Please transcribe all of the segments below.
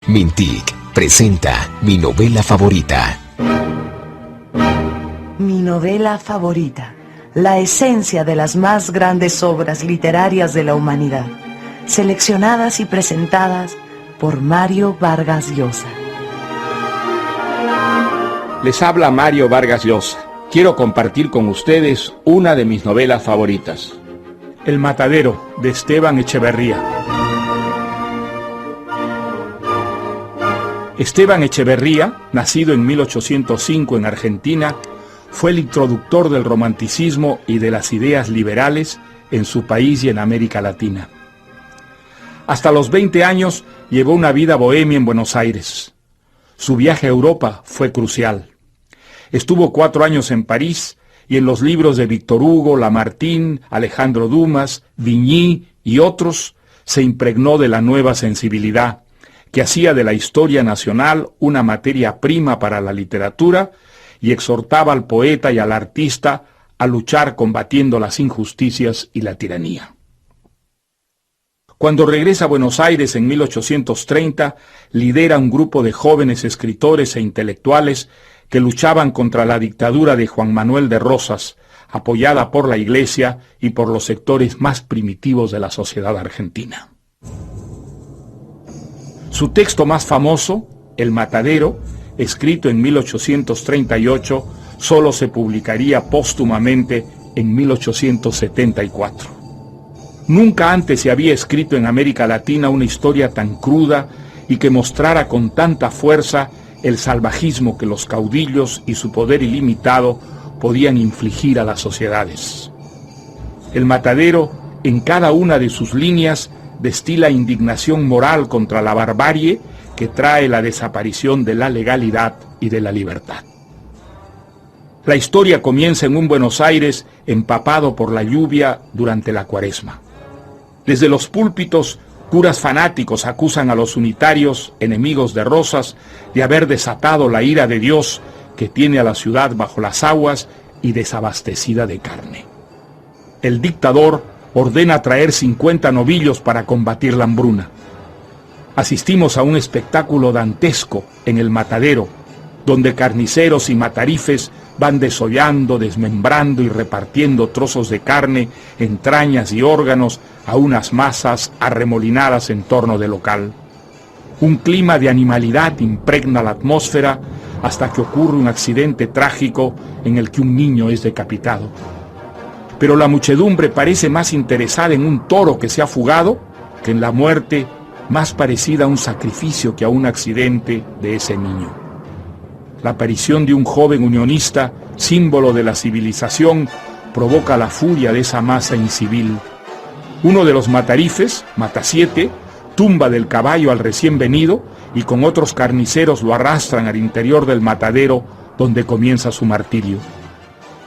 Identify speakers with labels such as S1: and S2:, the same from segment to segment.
S1: Mintic presenta Mi novela favorita.
S2: Mi novela favorita, la esencia de las más grandes obras literarias de la humanidad, seleccionadas y presentadas por Mario Vargas Llosa.
S3: Les habla Mario Vargas Llosa. Quiero compartir con ustedes una de mis novelas favoritas. El matadero, de Esteban Echeverría. Esteban Echeverría, nacido en 1805 en Argentina, fue el introductor del romanticismo y de las ideas liberales en su país y en América Latina. Hasta los 20 años llevó una vida bohemia en Buenos Aires. Su viaje a Europa fue crucial. Estuvo 4 años en París y en los libros de Víctor Hugo, Lamartine, Alejandro Dumas, Vigny y otros se impregnó de la nueva sensibilidad que hacía de la historia nacional una materia prima para la literatura y exhortaba al poeta y al artista a luchar combatiendo las injusticias y la tiranía. Cuando regresa a Buenos Aires en 1830, lidera un grupo de jóvenes escritores e intelectuales que luchaban contra la dictadura de Juan Manuel de Rosas, apoyada por la Iglesia y por los sectores más primitivos de la sociedad argentina. Su texto más famoso, El matadero, escrito en 1838, solo se publicaría póstumamente en 1874. Nunca antes se había escrito en América Latina una historia tan cruda y que mostrara con tanta fuerza el salvajismo que los caudillos y su poder ilimitado podían infligir a las sociedades. El matadero, en cada una de sus líneas, destila indignación moral contra la barbarie que trae la desaparición de la legalidad y de la libertad. La historia comienza en un Buenos Aires empapado por la lluvia durante la Cuaresma. Desde los púlpitos, curas fanáticos acusan a los unitarios, enemigos de Rosas, de haber desatado la ira de Dios que tiene a la ciudad bajo las aguas y desabastecida de carne. El dictador ordena traer 50 novillos para combatir la hambruna. Asistimos a un espectáculo dantesco en el matadero, donde carniceros y matarifes van desollando, desmembrando y repartiendo trozos de carne, entrañas y órganos a unas masas arremolinadas en torno del local. Un clima de animalidad impregna la atmósfera hasta que ocurre un accidente trágico en el que un niño es decapitado. Pero la muchedumbre parece más interesada en un toro que se ha fugado que en la muerte más parecida a un sacrificio que a un accidente de ese niño. La aparición de un joven unionista, símbolo de la civilización, provoca la furia de esa masa incivil. Uno de los matarifes, Matasiete, tumba del caballo al recién venido y con otros carniceros lo arrastran al interior del matadero donde comienza su martirio.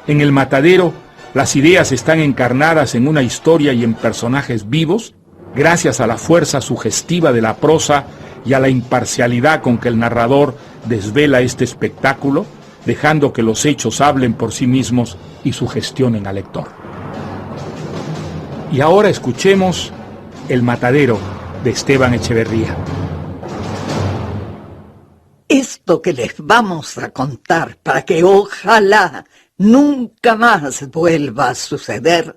S3: En el matadero, las ideas están encarnadas en una historia y en personajes vivos, gracias a la fuerza sugestiva de la prosa y a la imparcialidad con que el narrador desvela este espectáculo, dejando que los hechos hablen por sí mismos y sugestionen al lector. Y ahora escuchemos El matadero, de Esteban Echeverría.
S4: Esto que les vamos a contar, para que ojalá nunca más vuelva a suceder,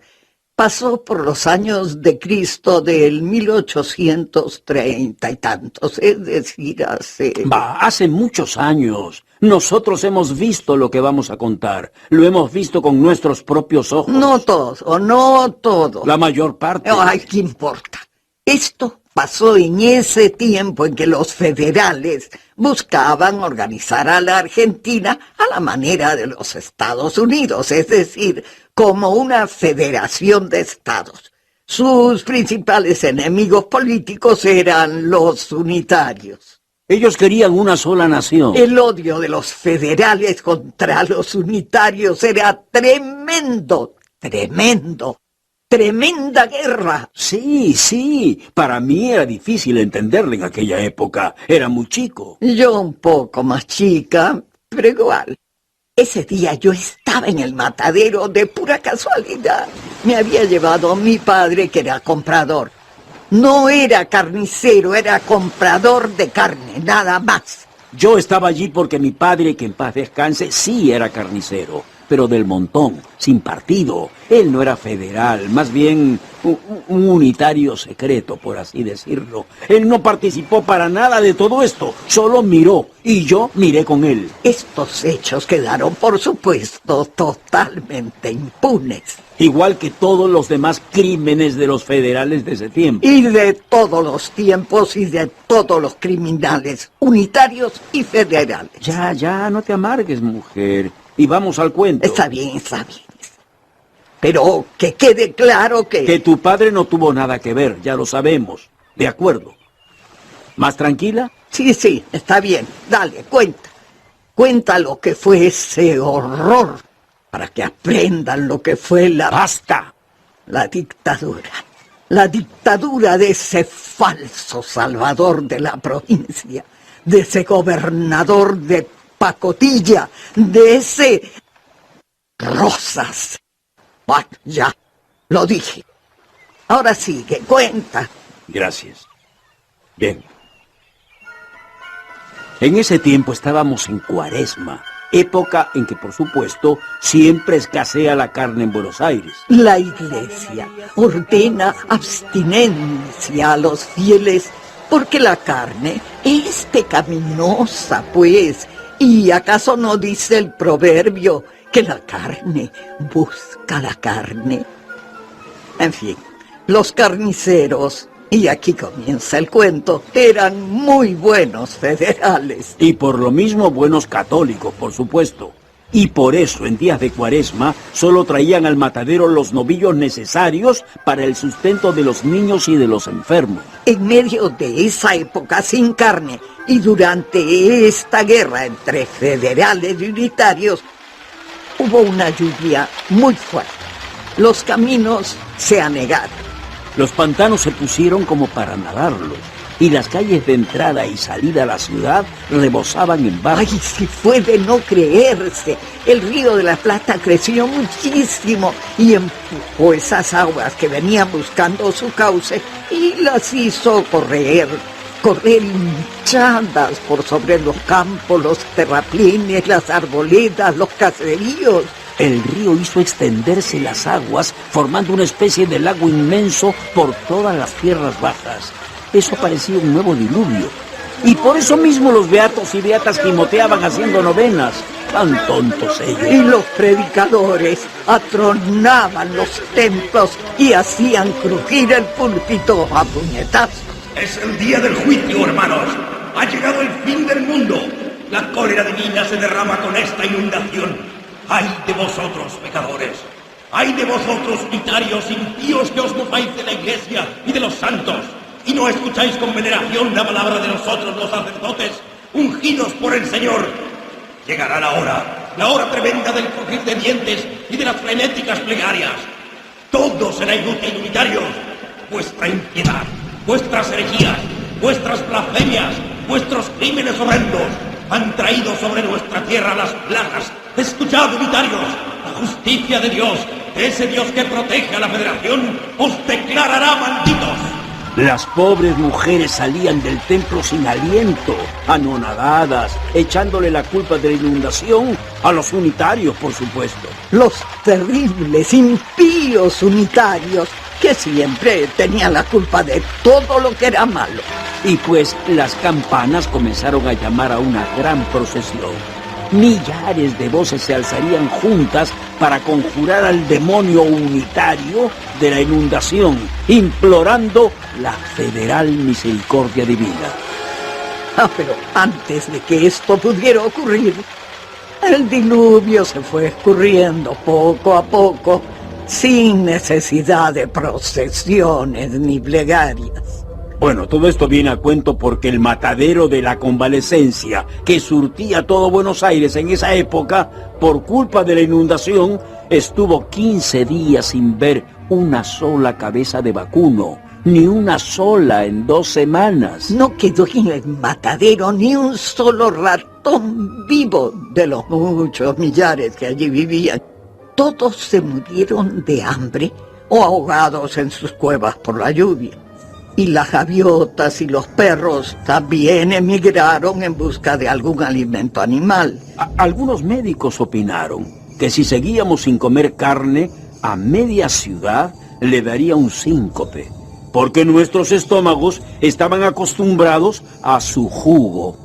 S4: pasó por los años de Cristo del 1830 y tantos, es decir,
S5: hace muchos años. Nosotros hemos visto lo que vamos a contar. Lo hemos visto con nuestros propios ojos.
S4: No todo.
S5: La mayor parte.
S4: Ay, ¿qué importa? Esto pasó en ese tiempo en que los federales buscaban organizar a la Argentina a la manera de los Estados Unidos, es decir, como una federación de estados. Sus principales enemigos políticos eran los unitarios.
S5: Ellos querían una sola nación.
S4: El odio de los federales contra los unitarios era tremendo. Tremenda guerra.
S5: Sí. Para mí era difícil entenderla en aquella época. Era muy chico.
S4: Yo un poco más chica, pero igual. Ese día yo estaba en el matadero de pura casualidad. Me había llevado a mi padre, que era comprador. No era carnicero, era comprador de carne, nada más.
S5: Yo estaba allí porque mi padre, que en paz descanse, sí era carnicero, pero del montón, sin partido. Él no era federal, más bien un unitario secreto, por así decirlo. Él no participó para nada de todo esto, solo miró, y yo miré con él.
S4: Estos hechos quedaron, por supuesto, totalmente impunes.
S5: Igual que todos los demás crímenes de los federales de ese tiempo.
S4: Y de todos los tiempos y de todos los criminales, unitarios y federales.
S5: Ya, no te amargues, mujer. Y vamos al cuento.
S4: Está bien. Pero que quede claro que...
S5: Que tu padre no tuvo nada que ver, ya lo sabemos. De acuerdo. ¿Más tranquila?
S4: Sí, está bien. Dale, cuenta. Cuenta lo que fue ese horror, para que aprendan lo que fue
S5: ¡Basta!
S4: La dictadura. La dictadura de ese falso salvador de la provincia, de ese gobernador de pacotilla, de ese... Rosas. Bueno, ya, lo dije. Ahora sigue, cuenta.
S5: Gracias. Bien. En ese tiempo estábamos en Cuaresma, época en que, por supuesto, siempre escasea la carne en Buenos Aires.
S4: La Iglesia ordena abstinencia a los fieles porque la carne es pecaminosa, pues. ¿Y acaso no dice el proverbio que la carne busca la carne? En fin, los carniceros, y aquí comienza el cuento, eran muy buenos federales.
S5: Y por lo mismo buenos católicos, por supuesto. Y por eso en días de Cuaresma solo traían al matadero los novillos necesarios para el sustento de los niños y de los enfermos.
S4: En medio de esa época sin carne y durante esta guerra entre federales y unitarios, hubo una lluvia muy fuerte. Los caminos se anegaron.
S5: Los pantanos se pusieron como para nadarlos, y las calles de entrada y salida a la ciudad rebosaban en barro.
S4: ¡Ay, si fue de no creerse! El río de la Plata creció muchísimo y empujó esas aguas que venían buscando su cauce y las hizo correr hinchadas por sobre los campos, los terraplines, las arboledas, los caseríos.
S5: El río hizo extenderse las aguas, formando una especie de lago inmenso por todas las tierras bajas. Eso parecía un nuevo diluvio. Y por eso mismo los beatos y beatas gimoteaban haciendo novenas. Tan tontos ellos.
S4: Y los predicadores atronaban los templos y hacían crujir el púlpito a puñetazos.
S6: Es el día del juicio, hermanos. Ha llegado el fin del mundo. La cólera divina se derrama con esta inundación. ¡Ay de vosotros, pecadores! ¡Ay de vosotros, unitarios, impíos, que os mofáis de la Iglesia y de los santos! ¿Y no escucháis con veneración la palabra de nosotros, los sacerdotes, ungidos por el Señor? Llegará la hora tremenda del crujir de dientes y de las frenéticas plegarias. Todo será inútil, unitarios. Vuestra impiedad, vuestras herejías, vuestras blasfemias, vuestros crímenes horrendos han traído sobre nuestra tierra las plagas. Escuchad, unitarios, la justicia de Dios, ese Dios que protege a la Federación, os declarará malditos.
S5: Las pobres mujeres salían del templo sin aliento, anonadadas, echándole la culpa de la inundación a los unitarios, por supuesto.
S4: Los terribles, impíos unitarios, que siempre tenían la culpa de todo lo que era malo.
S5: Y pues las campanas comenzaron a llamar a una gran procesión. Millares de voces se alzarían juntas para conjurar al demonio unitario de la inundación, implorando la federal misericordia divina.
S4: Pero antes de que esto pudiera ocurrir, el diluvio se fue escurriendo poco a poco, sin necesidad de procesiones ni plegarias.
S5: Bueno, todo esto viene a cuento porque el matadero de la Convalecencia, que surtía todo Buenos Aires en esa época, por culpa de la inundación, estuvo 15 días sin ver una sola cabeza de vacuno, ni una sola en 2 semanas.
S4: No quedó en el matadero ni un solo ratón vivo de los muchos millares que allí vivían. Todos se murieron de hambre o ahogados en sus cuevas por la lluvia. Y las gaviotas y los perros también emigraron en busca de algún alimento animal.
S5: Algunos médicos opinaron que si seguíamos sin comer carne, a media ciudad le daría un síncope, porque nuestros estómagos estaban acostumbrados a su jugo.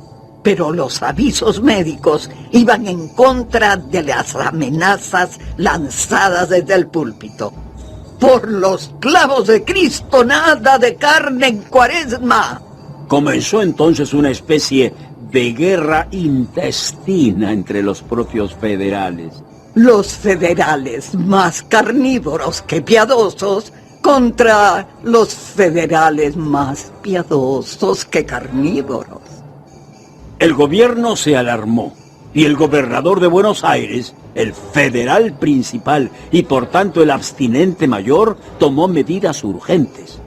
S4: Pero los avisos médicos iban en contra de las amenazas lanzadas desde el púlpito. Por los clavos de Cristo, nada de carne en Cuaresma.
S5: Comenzó entonces una especie de guerra intestina entre los propios federales.
S4: Los federales más carnívoros que piadosos contra los federales más piadosos que carnívoros.
S5: El gobierno se alarmó y el gobernador de Buenos Aires, el federal principal y por tanto el abstinente mayor, tomó medidas urgentes.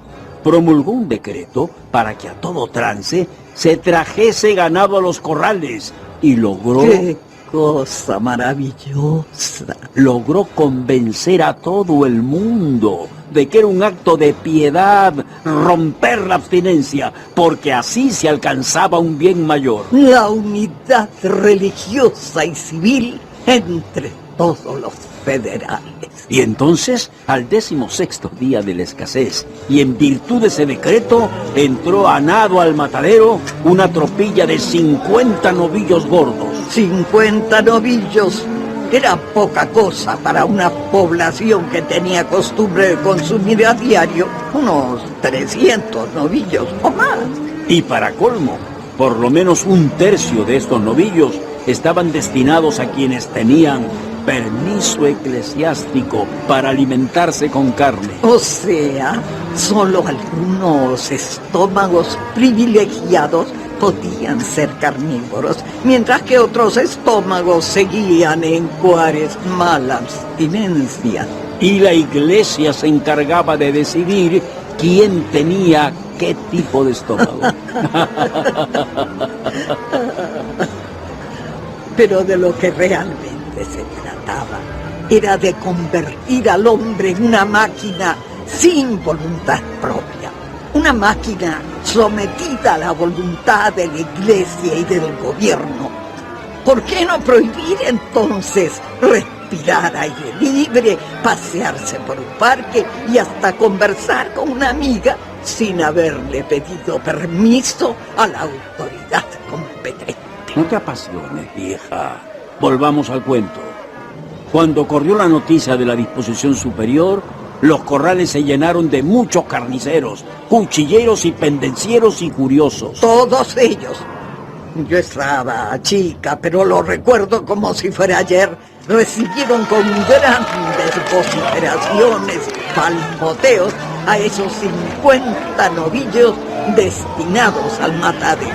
S5: Promulgó un decreto para que a todo trance se trajese ganado a los corrales y logró...
S4: ¡Qué cosa maravillosa!
S5: Logró convencer a todo el mundo de que era un acto de piedad romper la abstinencia, porque así se alcanzaba un bien mayor.
S4: La unidad religiosa y civil entre todos los federales.
S5: Y entonces, al 16º día de la escasez, y en virtud de ese decreto, entró a nado al matadero una tropilla de 50 novillos gordos.
S4: 50 novillos. Era poca cosa para una población que tenía costumbre de consumir a diario unos 300 novillos o más.
S5: Y para colmo, por lo menos un tercio de estos novillos estaban destinados a quienes tenían permiso eclesiástico para alimentarse con carne.
S4: O sea, solo algunos estómagos privilegiados podían ser carnívoros, mientras que otros estómagos seguían en cuaresmal abstinencia.
S5: Y la iglesia se encargaba de decidir quién tenía qué tipo de estómago.
S4: Pero de lo que realmente se trataba era de convertir al hombre en una máquina sin voluntad propia. Una máquina sometida a la voluntad de la iglesia y del gobierno. ¿Por qué no prohibir entonces respirar aire libre, pasearse por un parque y hasta conversar con una amiga sin haberle pedido permiso a la autoridad competente?
S5: No te apasiones, vieja. Volvamos al cuento. Cuando corrió la noticia de la disposición superior, los corrales se llenaron de muchos carniceros, cuchilleros y pendencieros y curiosos.
S4: Todos ellos. Yo estaba chica, pero lo recuerdo como si fuera ayer. Recibieron con grandes vociferaciones, palmoteos, a esos 50 novillos destinados al matadero.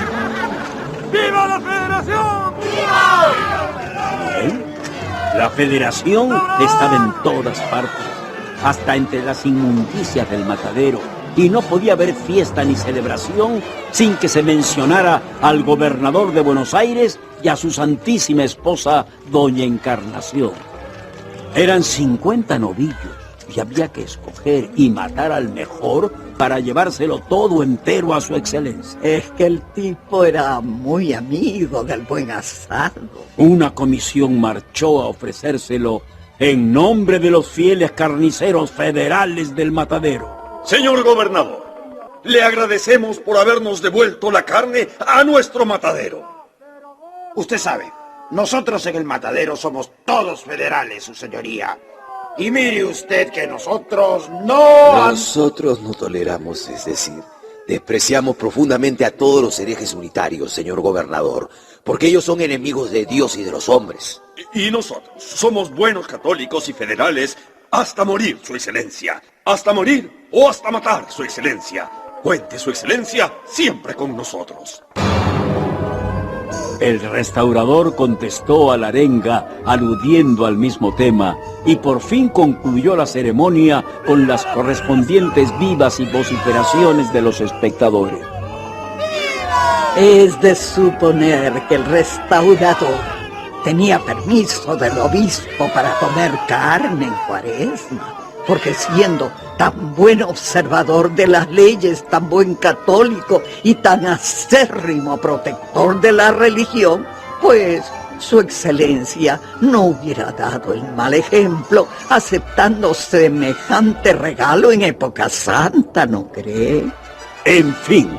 S6: ¡Viva la Federación! ¡Viva!
S5: ¿Eh? La Federación estaba en todas partes, hasta entre las inmundicias del matadero, y no podía haber fiesta ni celebración sin que se mencionara al gobernador de Buenos Aires y a su santísima esposa, Doña Encarnación. Eran 50 novillos y había que escoger y matar al mejor para llevárselo todo entero a su excelencia.
S4: Es que el tipo era muy amigo del buen asado.
S5: Una comisión marchó a ofrecérselo en nombre de los fieles carniceros federales del matadero.
S6: Señor gobernador, le agradecemos por habernos devuelto la carne a nuestro matadero.
S7: Usted sabe, nosotros en el matadero somos todos federales, su señoría. Y mire usted que nosotros no...
S1: Nosotros no toleramos, es decir, despreciamos profundamente a todos los herejes unitarios, señor gobernador, porque ellos son enemigos de Dios y de los hombres.
S6: Y nosotros somos buenos católicos y federales hasta morir, su excelencia. Hasta morir o hasta matar, su excelencia. Cuente, su excelencia, siempre con nosotros.
S5: El restaurador contestó a la arenga aludiendo al mismo tema y por fin concluyó la ceremonia con las correspondientes vivas y vociferaciones de los espectadores.
S4: Es de suponer que el restaurador tenía permiso del obispo para comer carne en Cuaresma, porque siendo tan buen observador de las leyes, tan buen católico y tan acérrimo protector de la religión, pues su excelencia no hubiera dado el mal ejemplo aceptando semejante regalo en época santa, ¿no cree?
S5: En fin,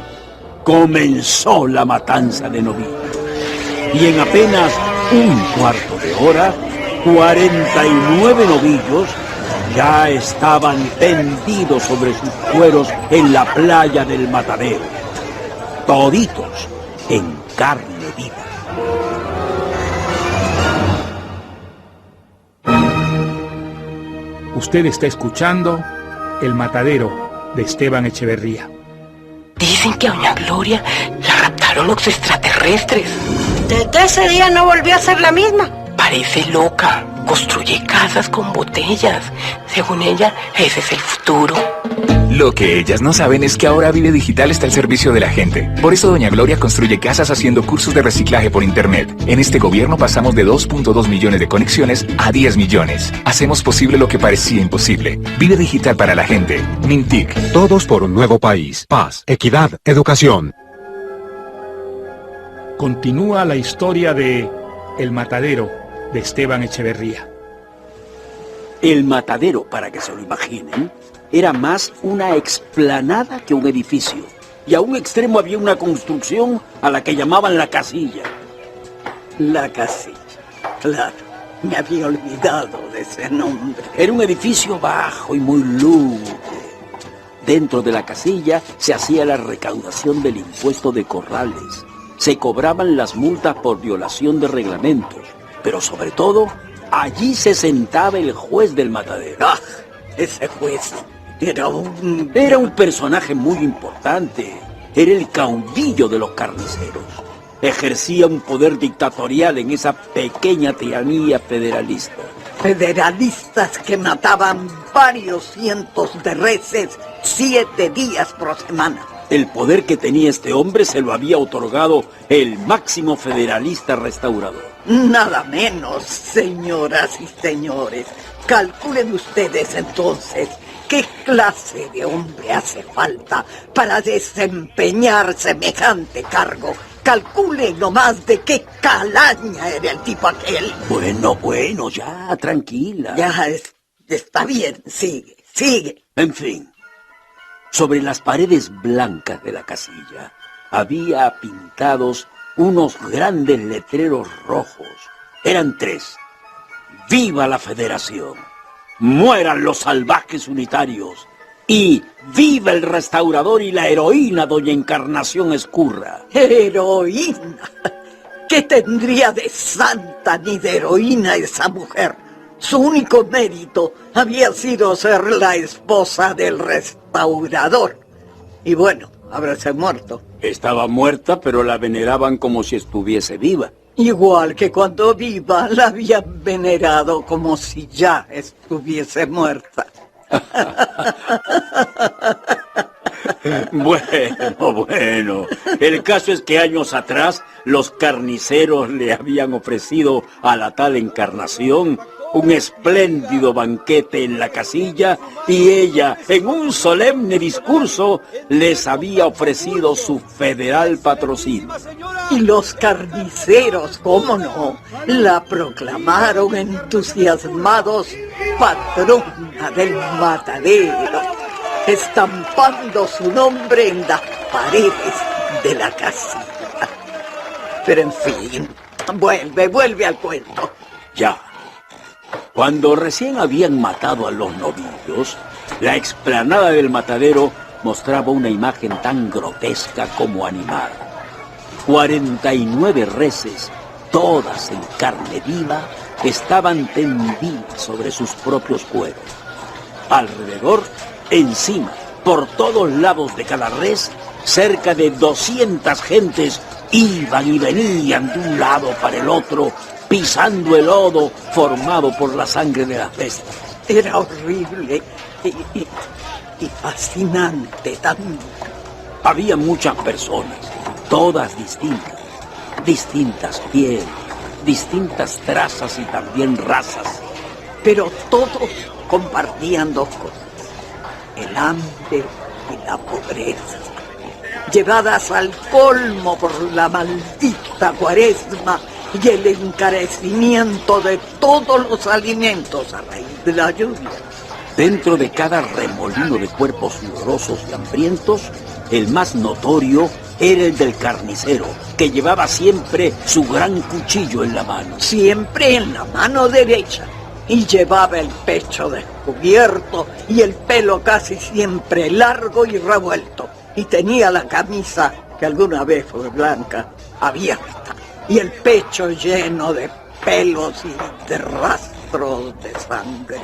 S5: comenzó la matanza de novillos. Y en apenas un cuarto de hora, 49 novillos ya estaban tendidos sobre sus cueros en la playa del matadero. Toditos en carne viva.
S3: Usted está escuchando El Matadero de Esteban Echeverría.
S8: Dicen que a doña Gloria la raptaron los extraterrestres.
S9: Desde ese día no volvió a ser la misma.
S8: Parece loca. Construye casas con botellas. Según ella, ese es el futuro.
S10: Lo que ellas no saben es que ahora Vive Digital está al servicio de la gente. Por eso doña Gloria construye casas haciendo cursos de reciclaje por internet. En este gobierno pasamos de 2.2 millones de conexiones a 10 millones. Hacemos posible lo que parecía imposible. Vive Digital para la gente. Mintic.
S11: Todos por un nuevo país. Paz, equidad, educación.
S3: Continúa la historia de El Matadero de Esteban Echeverría.
S5: El matadero, para que se lo imaginen, era más una explanada que un edificio. Y a un extremo había una construcción a la que llamaban la casilla.
S4: La casilla, claro, me había olvidado de ese nombre.
S5: Era un edificio bajo y muy lúgubre. Dentro de la casilla se hacía la recaudación del impuesto de corrales. Se cobraban las multas por violación de reglamentos. Pero sobre todo, allí se sentaba el juez del matadero.
S4: ¡Ah! Ese juez era un
S5: personaje muy importante. Era el caudillo de los carniceros. Ejercía un poder dictatorial en esa pequeña tiranía federalista.
S4: Federalistas que mataban varios cientos de reses 7 días por semana.
S5: El poder que tenía este hombre se lo había otorgado el máximo federalista restaurador.
S4: Nada menos, señoras y señores. Calculen ustedes entonces qué clase de hombre hace falta para desempeñar semejante cargo. Calculen nomás de qué calaña era el tipo aquel.
S5: Bueno, ya, tranquila.
S4: Ya, está bien, sigue.
S5: En fin. Sobre las paredes blancas de la casilla había pintados unos grandes letreros rojos. Eran 3. ¡Viva la Federación! ¡Mueran los salvajes unitarios! Y ¡viva el restaurador y la heroína doña Encarnación Escurra!
S4: ¡Heroína! ¿Qué tendría de santa ni de heroína esa mujer? Su único mérito había sido ser la esposa del restaurador. Y bueno, haberse muerto.
S5: Estaba muerta, pero la veneraban como si estuviese viva.
S4: Igual que cuando viva la habían venerado como si ya estuviese muerta.
S5: Bueno. El caso es que años atrás los carniceros le habían ofrecido a la tal Encarnación un espléndido banquete en la casilla y ella, en un solemne discurso, les había ofrecido su federal patrocinio.
S4: Y los carniceros, cómo no, la proclamaron entusiasmados patrona del matadero, estampando su nombre en las paredes de la casilla. Pero en fin, vuelve al cuento.
S5: Ya. Cuando recién habían matado a los novillos, la explanada del matadero mostraba una imagen tan grotesca como animada. 49 reses, todas en carne viva, estaban tendidas sobre sus propios cueros. Alrededor, encima, por todos lados de cada res, cerca de 200 gentes iban y venían de un lado para el otro, pisando el lodo formado por la sangre de las bestias.
S4: Era horrible y fascinante también.
S5: Había muchas personas, todas distintas pieles, distintas trazas y también razas.
S4: Pero todos compartían 2 cosas. el hambre y la pobreza, llevadas al colmo por la maldita Cuaresma y el encarecimiento de todos los alimentos a raíz de la lluvia.
S5: Dentro de cada remolino de cuerpos sudorosos y hambrientos, el más notorio era el del carnicero, que llevaba siempre su gran cuchillo en la mano.
S4: Siempre en la mano derecha, y llevaba el pecho descubierto y el pelo casi siempre largo y revuelto. Y tenía la camisa, que alguna vez fue blanca, abierta, y el pecho lleno de pelos y de rastros de sangre.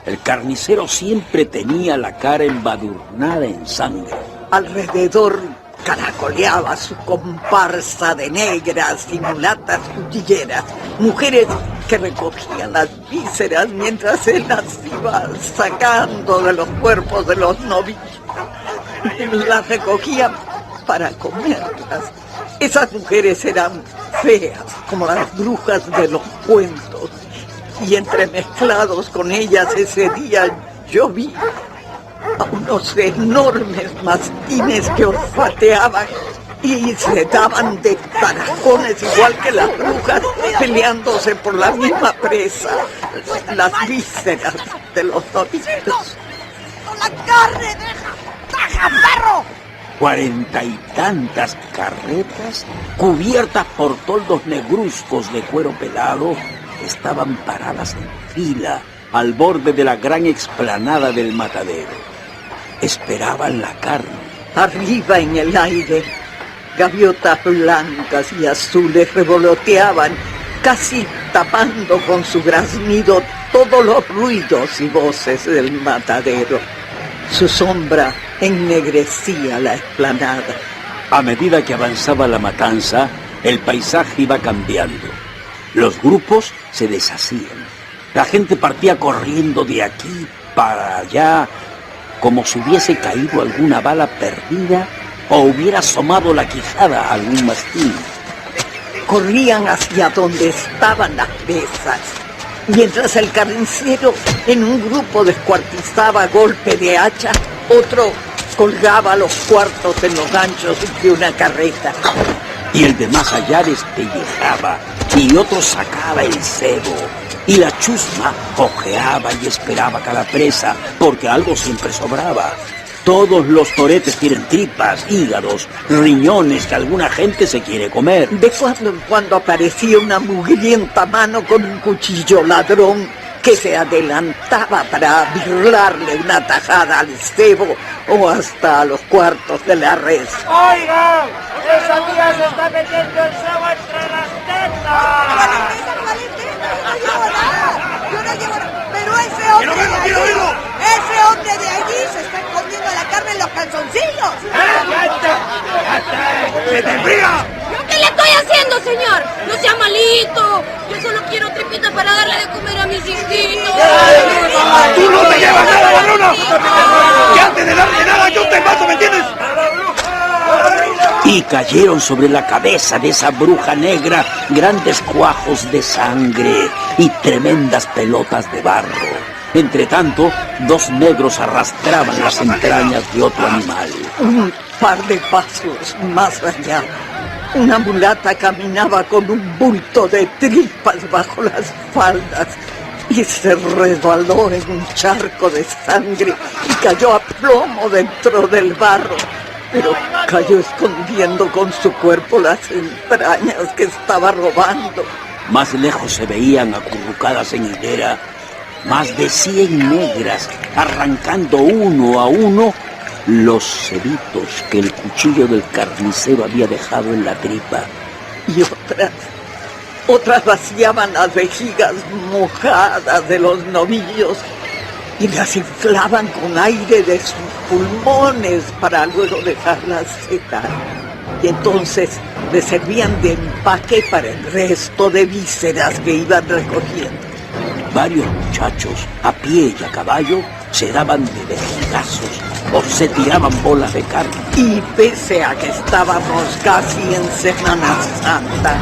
S5: El carnicero siempre tenía la cara embadurnada en sangre.
S4: Alrededor caracoleaba su comparsa de negras y mulatas cuchilleras, mujeres que recogían las vísceras mientras él las iba sacando de los cuerpos de los novillos. Las recogían para comerlas. Esas mujeres eran feas, como las brujas de los cuentos, y entremezclados con ellas ese día yo vi a unos enormes mastines que olfateaban y se daban de tarajones igual que las brujas, peleándose por la misma presa, las vísceras de los novillos.
S9: ¡Con la carne, deja, perro!
S5: 40 y tantas carretas, cubiertas por toldos negruzcos de cuero pelado, estaban paradas en fila al borde de la gran explanada del matadero. Esperaban la carne.
S4: Arriba en el aire, gaviotas blancas y azules revoloteaban, casi tapando con su graznido todos los ruidos y voces del matadero. Su sombra ennegrecía la explanada.
S5: A medida que avanzaba la matanza, el paisaje iba cambiando. Los grupos se deshacían. La gente partía corriendo de aquí para allá, como si hubiese caído alguna bala perdida o hubiera asomado la quijada a algún mastín.
S4: Corrían hacia donde estaban las presas, mientras el carnicero en un grupo descuartizaba a golpe de hacha, otro colgaba los cuartos en los ganchos de una carreta.
S5: Y el de más allá despellejaba, y otro sacaba el cebo. Y la chusma ojeaba y esperaba cada presa, porque algo siempre sobraba. Todos los toretes tienen tripas, hígados, riñones que alguna gente se quiere comer.
S4: De cuando en cuando aparecía una mugrienta mano con un cuchillo ladrón que se adelantaba para birlarle una tajada al cebo o hasta a los cuartos de la res.
S12: ¡Oigan! ¡Esa tía se está metiendo el cebo entre las tetas!
S9: Yo no llevo nada. Pero ese hombre de allí, ese hombre de allí se está escondiendo la carne en los calzoncillos.
S6: ¡Se te enfría!
S13: ¿Qué le estoy haciendo, señor? No sea malito. Yo solo quiero tripitas para darle de comer a mis hijitos.
S6: ¡Tú no te llevas nada, ladrona! ¡Que antes de darle nada yo te mato, ¿me entiendes?
S5: Y cayeron sobre la cabeza de esa bruja negra grandes cuajos de sangre y tremendas pelotas de barro. Entretanto, dos negros arrastraban las entrañas de otro animal.
S4: Un par de pasos más allá, una mulata caminaba con un bulto de tripas bajo las faldas y se resbaló en un charco de sangre y cayó a plomo dentro del barro. Pero cayó escondiendo con su cuerpo las entrañas que estaba robando.
S5: Más lejos se veían acurrucadas en hilera más de 100 negras, arrancando uno a uno los cebitos que el cuchillo del carnicero había dejado en la tripa.
S4: Y otras vaciaban las vejigas mojadas de los novillos y las inflaban con aire de sus pulmones para luego dejarlas secar. Y entonces les servían de empaque para el resto de vísceras que iban recogiendo.
S5: Varios muchachos, a pie y a caballo, se daban de vejigazos o se tiraban bolas de carne.
S4: Y pese a que estábamos casi en Semana Santa,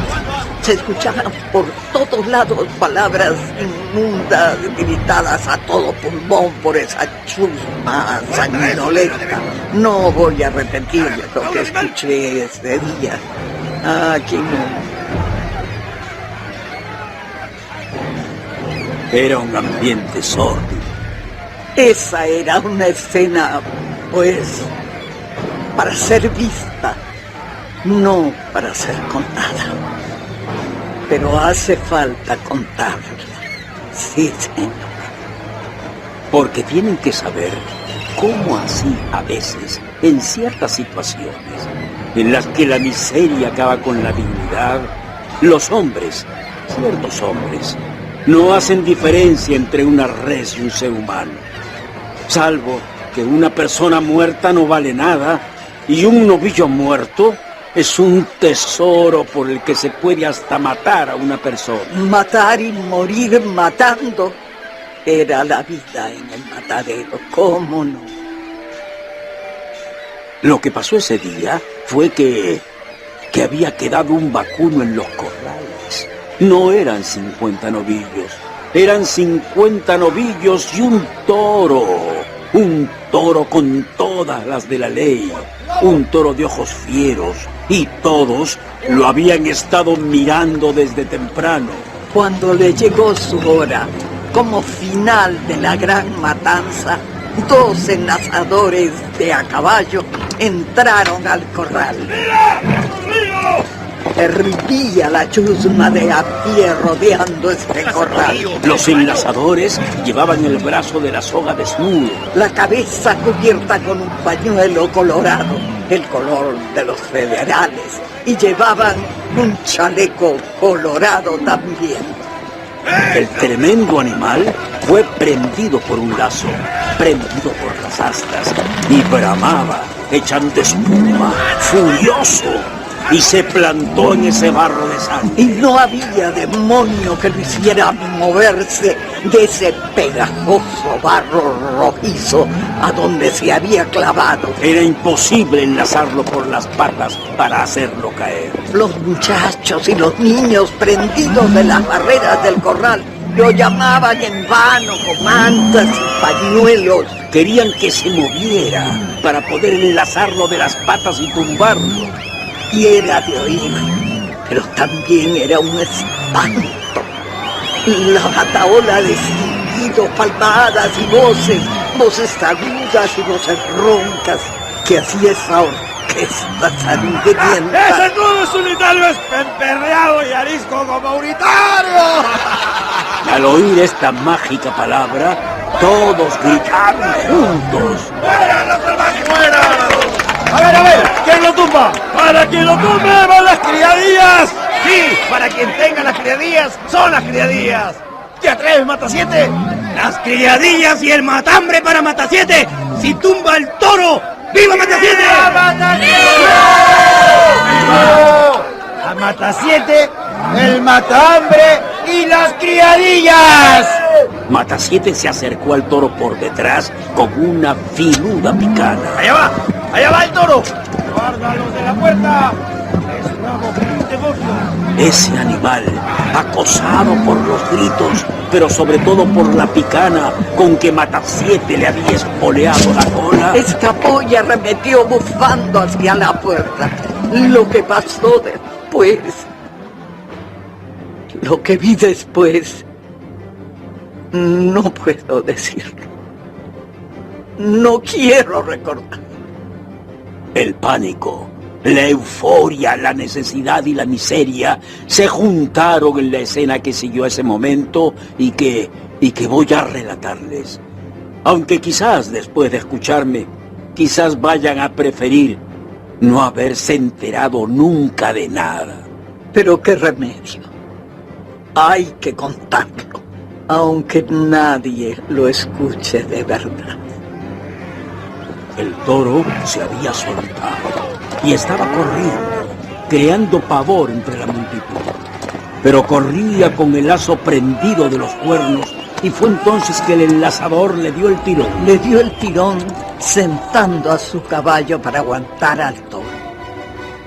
S4: Se escuchaban por todos lados palabras inmundas gritadas a todo pulmón por esa chusma sanguinolenta. No voy a repetir lo que escuché ese día. Aquí no.
S5: Era un ambiente sórdido.
S4: Esa era una escena, pues, para ser vista, no para ser contada. Pero hace falta contarla. Sí, señor.
S5: Porque tienen que saber cómo así a veces, en ciertas situaciones en las que la miseria acaba con la dignidad, los hombres, ciertos hombres, no hacen diferencia entre una res y un ser humano. Salvo que una persona muerta no vale nada y un novillo muerto es un tesoro por el que se puede hasta matar a una persona.
S4: Matar y morir matando era la vida en el matadero, ¿cómo no?
S5: Lo que pasó ese día fue que había quedado un vacuno en los corrales. No eran 50 novillos, eran 50 novillos y un toro con todas las de la ley, un toro de ojos fieros, y todos lo habían estado mirando desde temprano.
S4: Cuando le llegó su hora, como final de la gran matanza, 2 enlazadores de a caballo entraron al corral. Hervía la chusma de a pie rodeando este corral.
S5: Los enlazadores llevaban el brazo de la soga desnudo,
S4: la cabeza cubierta con un pañuelo colorado, el color de los federales, y llevaban un chaleco colorado también.
S5: El tremendo animal fue prendido por un lazo, prendido por las astas, y bramaba, echando espuma, furioso, y se plantó en ese barro de sangre.
S4: Y no había demonio que lo hiciera moverse de ese pegajoso barro rojizo a donde se había clavado.
S5: Era imposible enlazarlo por las patas para hacerlo caer.
S4: Los muchachos y los niños prendidos de las barreras del corral lo llamaban en vano con mantas y pañuelos.
S5: Querían que se moviera para poder enlazarlo de las patas y tumbarlo.
S4: Y era de oír, pero también era un espanto. La bataola de silbidos, palmadas y voces agudas y voces roncas que hacía esa orquesta sangrienta.
S12: ¡Ese todo unitario es pemperreado y arisco como unitario!
S5: Al oír esta mágica palabra, todos gritaron juntos.
S12: ¡Fuera los salvajes, fuera! A ver, ¿quién lo tumba? ¡Para quien lo tumbe van las criadillas! Sí, para quien tenga las criadillas, son las criadillas. ¿Te atreves, Matasiete?
S6: Las criadillas y el matambre para Matasiete. Si tumba el toro, ¡viva Matasiete!
S12: ¡Viva Matasiete! ¡A Matasiete, el matambre y las criadillas!
S5: Matasiete se acercó al toro por detrás con una filuda picana.
S12: ¡Allá va el toro! ¡Guárdalos de la puerta! ¡Es nuevo negocio!
S5: Ese animal, acosado por los gritos, pero sobre todo por la picana con que Matasiete le había espoleado la cola,
S4: escapó y arremetió bufando hacia la puerta. Lo que pasó después, lo que vi después, no puedo decirlo. No quiero recordar.
S5: El pánico, la euforia, la necesidad y la miseria se juntaron en la escena que siguió ese momento y que voy a relatarles. Aunque quizás después de escucharme, quizás vayan a preferir no haberse enterado nunca de nada.
S4: Pero qué remedio. Hay que contarlo, aunque nadie lo escuche de verdad.
S5: El toro se había soltado y estaba corriendo, creando pavor entre la multitud. Pero corría con el lazo prendido de los cuernos y fue entonces que el enlazador le dio el tirón.
S4: Le dio el tirón sentando a su caballo para aguantar al toro.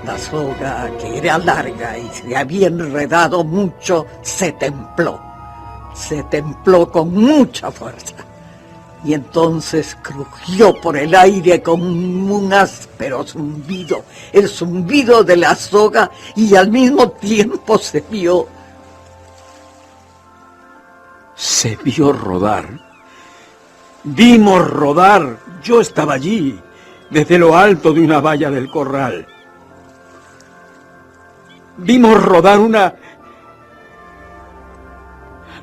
S4: La soga, que era larga y se había enredado mucho, se templó. Se templó con mucha fuerza. Y entonces crujió por el aire con un áspero zumbido, el zumbido de la soga, y al mismo tiempo se vio
S5: rodar. Vimos rodar. Yo estaba allí, desde lo alto de una valla del corral. Vimos rodar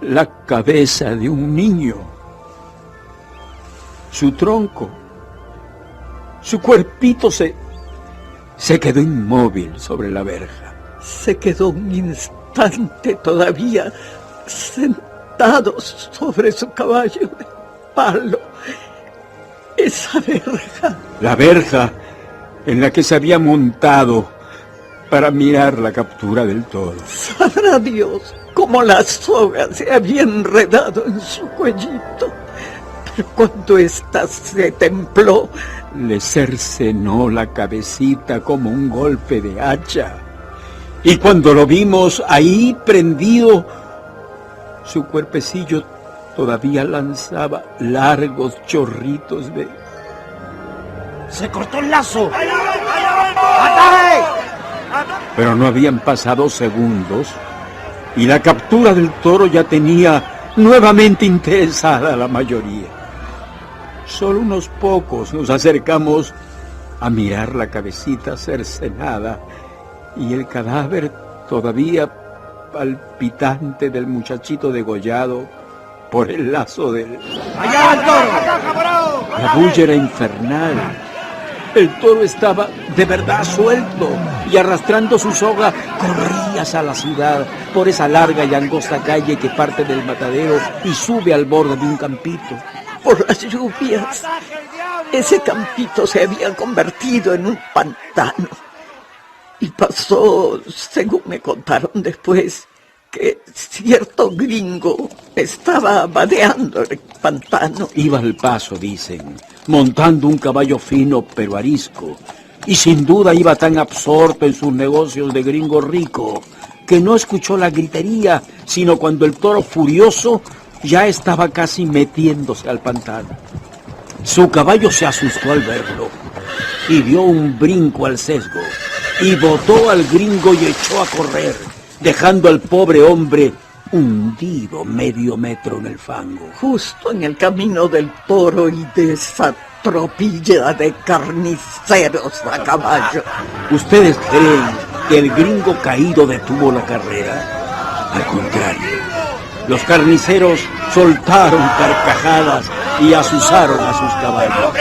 S5: la cabeza de un niño. Su tronco, su cuerpito se quedó inmóvil sobre la verja.
S4: Se quedó un instante todavía sentado sobre su caballo de palo. Esa verja.
S5: La verja en la que se había montado para mirar la captura del toro.
S4: Sabrá Dios cómo la soga se había enredado en su cuellito. Pero cuando ésta se templó,
S5: le cercenó la cabecita como un golpe de hacha. Y cuando lo vimos ahí prendido, su cuerpecillo todavía lanzaba largos chorritos de...
S12: ¡Se cortó el lazo! ¡Ataje!
S5: Pero no habían pasado segundos y la captura del toro ya tenía nuevamente interesada a la mayoría. Solo unos pocos nos acercamos a mirar la cabecita cercenada y el cadáver todavía palpitante del muchachito degollado por el lazo del...
S12: ¡Allá el toro!
S5: La bulla era infernal. El toro estaba de verdad suelto y arrastrando su soga corría hacia la ciudad por esa larga y angosta calle que parte del matadero y sube al borde de un campito.
S4: Por las lluvias, ese campito se había convertido en un pantano. Y pasó, según me contaron después, que cierto gringo estaba vadeando el pantano.
S5: Iba al paso, dicen, montando un caballo fino pero arisco, y sin duda iba tan absorto en sus negocios de gringo rico, que no escuchó la gritería, sino cuando el toro furioso ya estaba casi metiéndose al pantano. Su caballo se asustó al verlo, y dio un brinco al sesgo, y botó al gringo y echó a correr, dejando al pobre hombre hundido medio metro en el fango.
S4: Justo en el camino del toro y de esa tropilla de carniceros a caballo.
S5: ¿Ustedes creen que el gringo caído detuvo la carrera? Al contrario, los carniceros soltaron carcajadas y asusaron a sus caballos.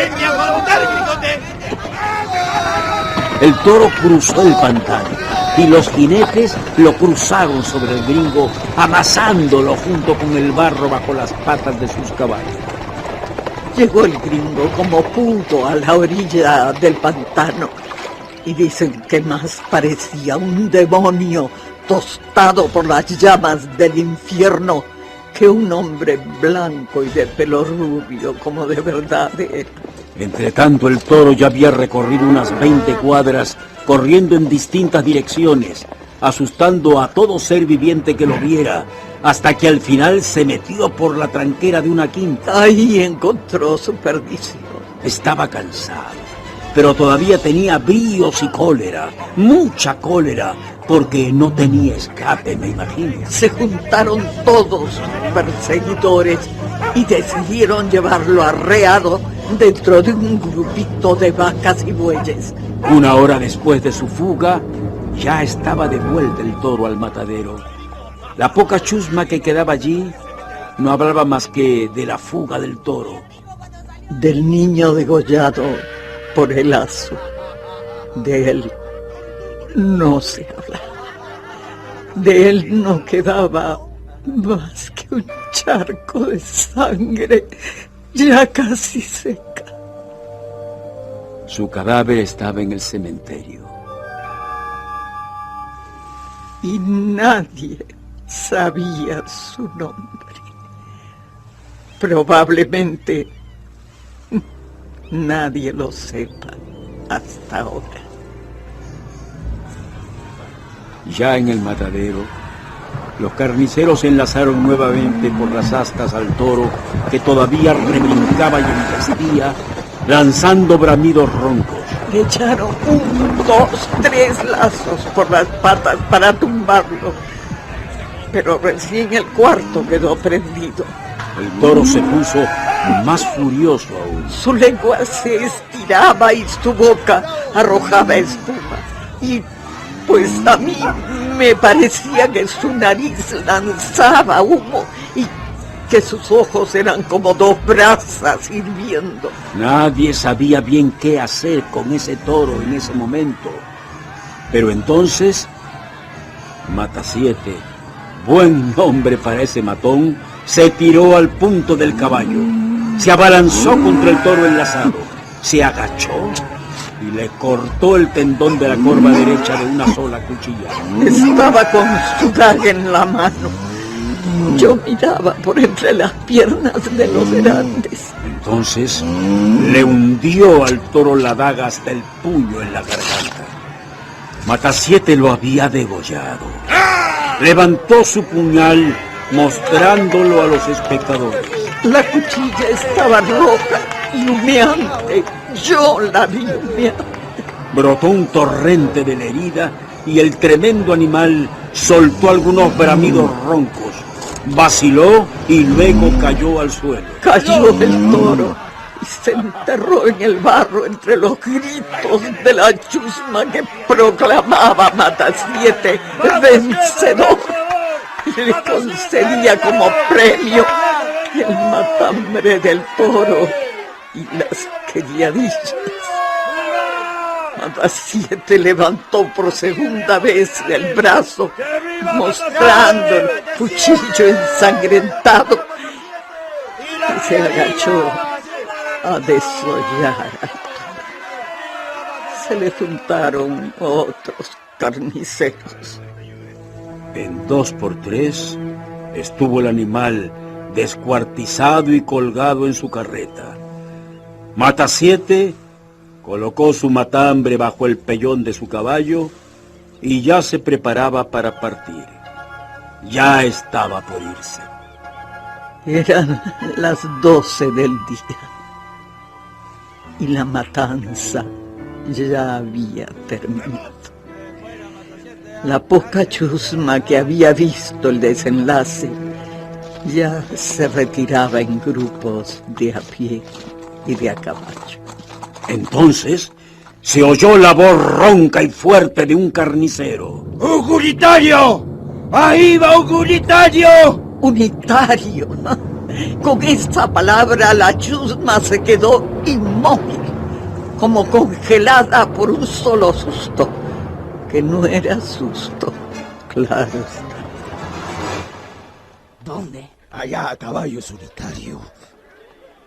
S5: El toro cruzó el pantano y los jinetes lo cruzaron sobre el gringo, amasándolo junto con el barro bajo las patas de sus caballos.
S4: Llegó el gringo como pudo a la orilla del pantano y dicen que más parecía un demonio tostado por las llamas del infierno que un hombre blanco y de pelo rubio como de verdad era.
S5: Entretanto, el toro ya había recorrido unas 20 cuadras, corriendo en distintas direcciones, asustando a todo ser viviente que lo viera, hasta que al final se metió por la tranquera de una quinta.
S4: Ahí encontró su perdición.
S5: Estaba cansado, pero todavía tenía bríos y cólera, mucha cólera, porque no tenía escape, me imagino.
S4: Se juntaron todos sus perseguidores y decidieron llevarlo arreado dentro de un grupito de vacas y bueyes.
S5: Una hora después de su fuga, ya estaba de vuelta el toro al matadero. La poca chusma que quedaba allí no hablaba más que de la fuga del toro.
S4: Del niño degollado por el lazo. De él no se hablaba. De él no quedaba más que un charco de sangre ya casi seca.
S5: Su cadáver estaba en el cementerio.
S4: Y nadie sabía su nombre. Probablemente nadie lo sepa hasta ahora.
S5: Ya en el matadero, los carniceros se enlazaron nuevamente por las astas al toro, que todavía rebrincaba y embestía, lanzando bramidos roncos.
S4: Le echaron 1, 2, 3 lazos por las patas para tumbarlo, pero recién el cuarto quedó prendido.
S5: El toro se puso más furioso aún.
S4: Su lengua se estiraba y su boca arrojaba espuma. Y pues a mí me parecía que su nariz lanzaba humo y que sus ojos eran como 2 brasas hirviendo.
S5: Nadie sabía bien qué hacer con ese toro en ese momento. Pero entonces, Matasiete, buen nombre para ese matón, se tiró al punto del caballo, se abalanzó contra el toro enlazado, se agachó y le cortó el tendón de la corva derecha de una sola cuchilla.
S4: Estaba con su daga en la mano. Yo miraba por entre las piernas de los grandes.
S5: Entonces le hundió al toro la daga hasta el puño en la garganta. Matasiete lo había degollado. Levantó su puñal mostrándolo a los espectadores.
S4: La cuchilla estaba roja y humeante. Yo la vi humeante.
S5: Brotó un torrente de la herida y el tremendo animal soltó algunos bramidos roncos. Vaciló y luego cayó al suelo.
S4: Cayó del toro y se enterró en el barro entre los gritos de la chusma que proclamaba Matasiete vencedor. Y le concedía como premio el matambre del toro y las criadillas. Matasiete levantó por segunda vez el brazo, mostrando el cuchillo ensangrentado, y se agachó a desollar al toro. Se le juntaron otros carniceros.
S5: En 2 por 3 estuvo el animal descuartizado y colgado en su carreta. Matasiete colocó su matambre bajo el pellón de su caballo y ya se preparaba para partir. Ya estaba por irse.
S4: Eran las 12 del día y la matanza ya había terminado. La poca chusma que había visto el desenlace ya se retiraba en grupos de a pie y de a caballo.
S5: Entonces se oyó la voz ronca y fuerte de un carnicero.
S12: ¡Unitario! ¡Ahí va un unitario!
S4: ¡Unitario! Con esta palabra la chusma se quedó inmóvil, como congelada por un solo susto, que no era susto, claro está.
S8: ¿Dónde?
S12: Allá a caballo, unitario.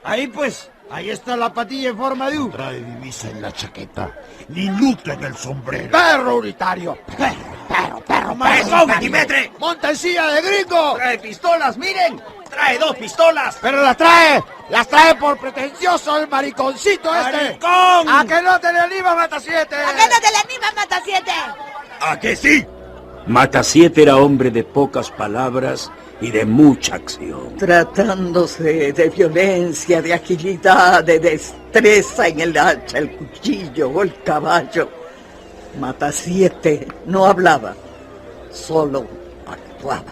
S12: Ahí pues, ahí está la patilla en forma de U.
S14: Trae divisa en la chaqueta, ni luto en el sombrero.
S12: ¡Perro unitario! ¡Perro!
S6: ¡Eso, Metimetre!
S12: ¡Monta en silla de gringo!
S6: ¡Trae pistolas, miren! ¡Trae 2 pistolas!
S12: ¡Pero las trae por pretencioso el mariconcito este!
S6: ¡Maricón!
S12: ¡A que no te le animas, Matasiete!
S9: ¿A qué no te le animas, Matasiete?
S6: ¿A que sí?
S5: Matasiete era hombre de pocas palabras y de mucha acción.
S4: Tratándose de violencia, de agilidad, de destreza en el hacha, el cuchillo o el caballo, Matasiete no hablaba, solo actuaba.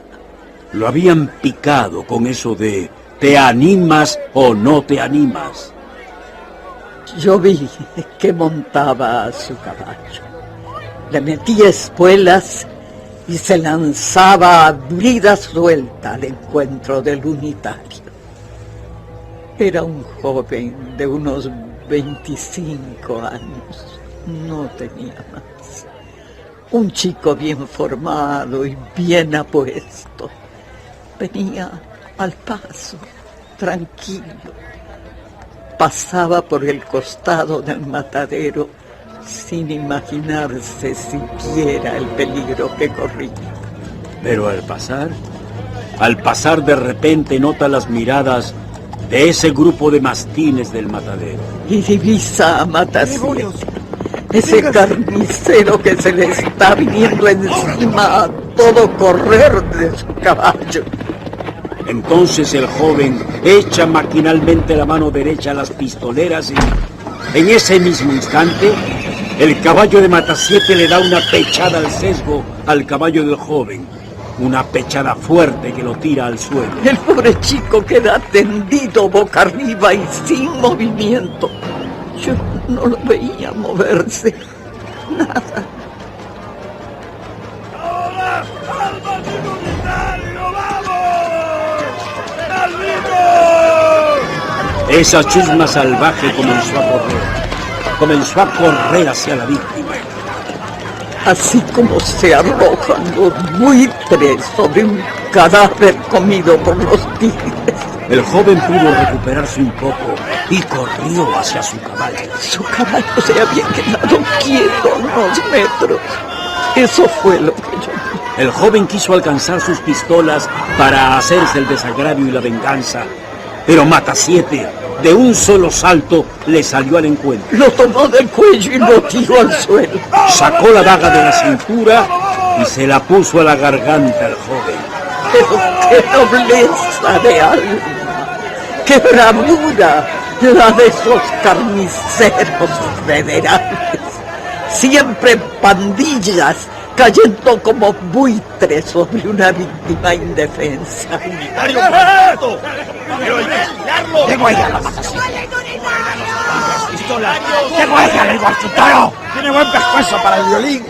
S5: Lo habían picado con eso de ¿te animas o no te animas?
S4: Yo vi que montaba a su caballo, le metía espuelas y se lanzaba a brida suelta al encuentro del unitario. Era un joven de unos 25 años, no tenía más. Un chico bien formado y bien apuesto. Venía al paso, tranquilo. Pasaba por el costado del matadero sin imaginarse siquiera el peligro que corría.
S5: Pero al pasar de repente nota las miradas de ese grupo de mastines del matadero.
S4: Y divisa a Matasiete, Ese carnicero que se le está viniendo encima a todo correr de su caballo.
S5: Entonces el joven echa maquinalmente la mano derecha a las pistoleras y, en ese mismo instante, el caballo de Matasiete le da una pechada al sesgo al caballo del joven. Una pechada fuerte que lo tira al suelo.
S4: El pobre chico queda tendido boca arriba y sin movimiento. Yo no lo veía moverse. Nada.
S12: ¡Ahora! ¡Alma comunitario! ¡Vamos! ¡Maldito!
S5: Esa chusma salvaje comenzó a correr hacia la víctima.
S4: Así como se arrojan los buitres sobre un cadáver comido por los tigres.
S5: El joven pudo recuperarse un poco y corrió hacia su caballo.
S4: Su caballo se había quedado quieto unos metros. Eso fue lo que yo vi.
S5: El joven quiso alcanzar sus pistolas para hacerse el desagravio y la venganza, pero Matasiete, de un solo salto, le salió al encuentro.
S4: Lo tomó del cuello y lo tiró al suelo.
S5: Sacó la daga de la cintura y se la puso a la garganta al joven.
S4: Pero qué nobleza de alma, qué bravura la de esos carniceros federales. Siempre pandillas cayendo como buitres sobre una víctima indefensa.
S12: ¡Unitario muerto! ¡Pero hay que estudiarlo!
S14: ¡Tengo ella la Matasiete! ¡Tengo ella el guarchutoro!
S12: ¡Tiene buen pescuezo para el violín!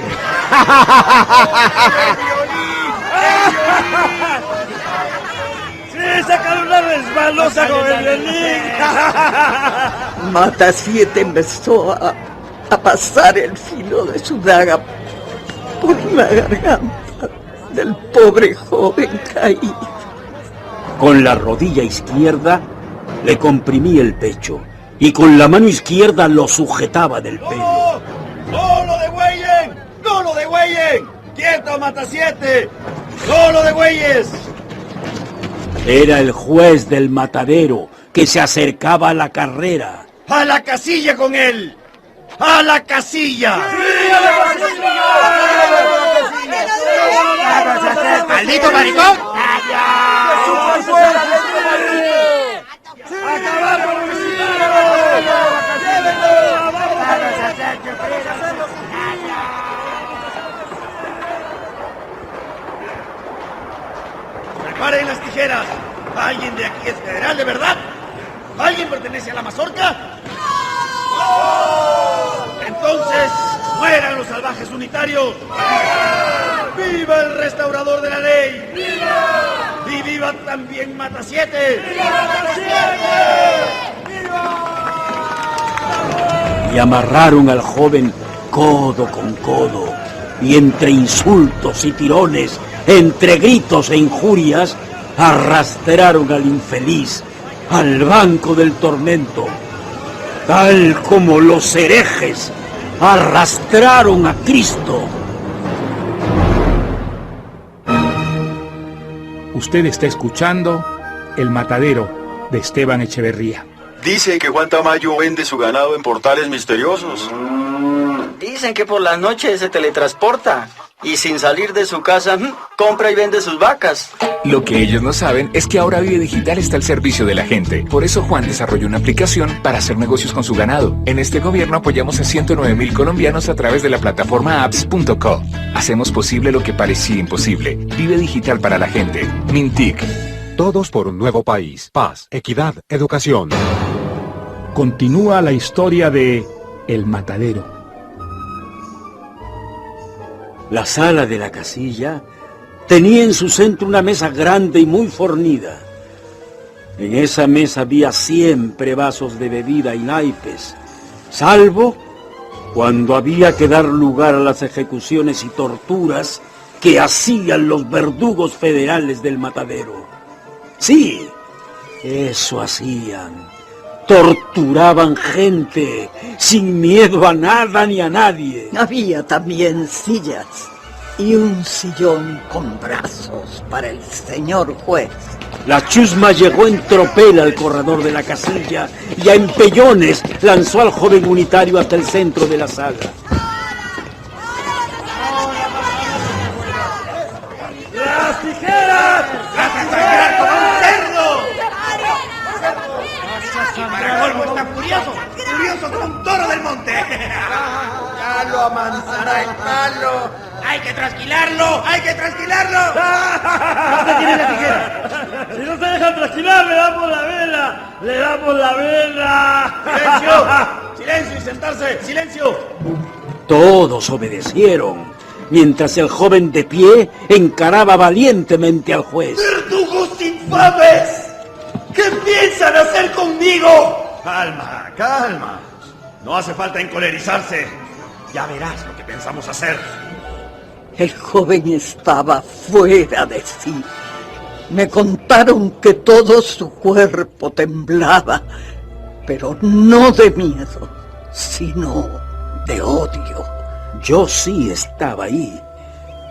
S12: ¡Sí, sacan una resbalosa con el violín!
S4: Matasiete empezó a pasar el filo de su daga por la garganta del pobre joven caído.
S5: Con la rodilla izquierda le comprimía el pecho y con la mano izquierda lo sujetaba del pelo.
S12: ¡No lo degüellen! ¡No lo degüellen! ¡Quieto, Matasiete! ¡No lo degüelles!
S5: Era el juez del matadero que se acercaba a la carrera.
S12: ¡A la casilla con él! ¡A la casilla! ¡Sí, a la casilla!
S14: ¡Maldito maricón!
S12: ¡Acabar con el ¡Preparen las tijeras! ¿Alguien de aquí es federal de verdad? ¿Alguien pertenece a la mazorca? Entonces, ¡mueran los salvajes unitarios! ¡Viva el restaurador de la ley! ¡Viva! ¡Y viva también Matasiete! ¡Viva Matasiete! ¡Viva!
S5: Y amarraron al joven codo con codo, y entre insultos y tirones, entre gritos e injurias, arrastraron al infeliz al banco del tormento, tal como los herejes arrastraron a Cristo.
S3: Usted está escuchando El Matadero de Esteban Echeverría.
S15: Dicen que Juan Tamayo vende su ganado en portales misteriosos.
S16: Dicen que por las noches se teletransporta y sin salir de su casa compra y vende sus vacas.
S10: Lo que ellos no saben es que ahora Vive Digital está al servicio de la gente. Por eso Juan desarrolló una aplicación para hacer negocios con su ganado. En este gobierno apoyamos a 109,000 colombianos a través de la plataforma apps.co. Hacemos posible lo que parecía imposible. Vive Digital para la gente. Mintic.
S11: Todos por un nuevo país. Paz, equidad, educación.
S3: Continúa la historia de El Matadero.
S5: La sala de la casilla tenía en su centro una mesa grande y muy fornida. En esa mesa había siempre vasos de bebida y naipes, salvo cuando había que dar lugar a las ejecuciones y torturas que hacían los verdugos federales del matadero. Sí, eso hacían. Torturaban gente sin miedo a nada ni a nadie.
S4: Había también sillas y un sillón con brazos para el señor juez.
S5: La chusma llegó en tropel al corredor de la casilla y a empellones lanzó al joven unitario hasta el centro de la sala.
S12: ¡Las tijeras! ¡Las a sangrar como un cerdo! Y para colmo está furioso como un toro del monte. Ya lo amansará el palo. ¡Hay que trasquilarlo! ¿Dónde tiene la tijera?
S17: Si no se dejan trasquilar, le damos la vela.
S12: ¡Silencio y sentarse! ¡Silencio!
S5: Todos obedecieron, mientras el joven de pie encaraba valientemente al juez.
S12: ¡Verdugos infames! ¿Qué piensan hacer conmigo? Calma. No hace falta encolerizarse. Ya verás lo que pensamos hacer.
S4: El joven estaba fuera de sí. Me contaron que todo su cuerpo temblaba, pero no de miedo, sino de odio.
S5: Yo sí estaba ahí.